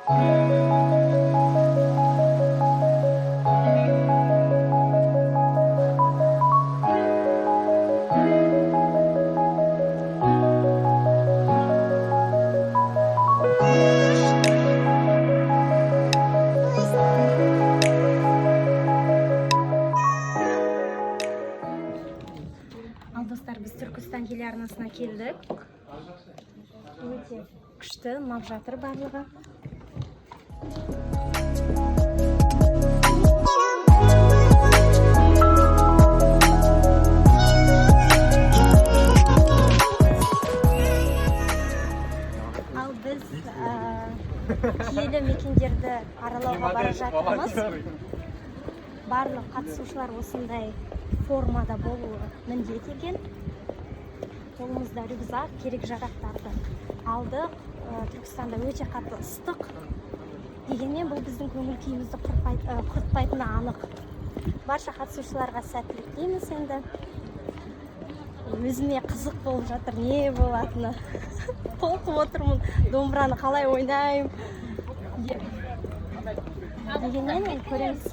Ал достар, біз Түркістан телеарнасына келдік. Өте күшті, ұнап жатыр барлығы. Ал біз киелі мекендерді аралауға бара жатырмыз. Барлық қатысушылар осындай формада болуы міндет екен. Қолымызда рюкзак, керек жарақтарды алдық. Түркістанда өте қатты ыстық. Дегенмен бұл біздің көңіл күйімізді құртпайтыны анық. Барша қатысушыларға сәттілік тілейміз енді. Өзіме қызық болып жатыр, не болатыны. Толқып отырмын, домбыраны қалай ойнаймын. Дегенмен көреміз.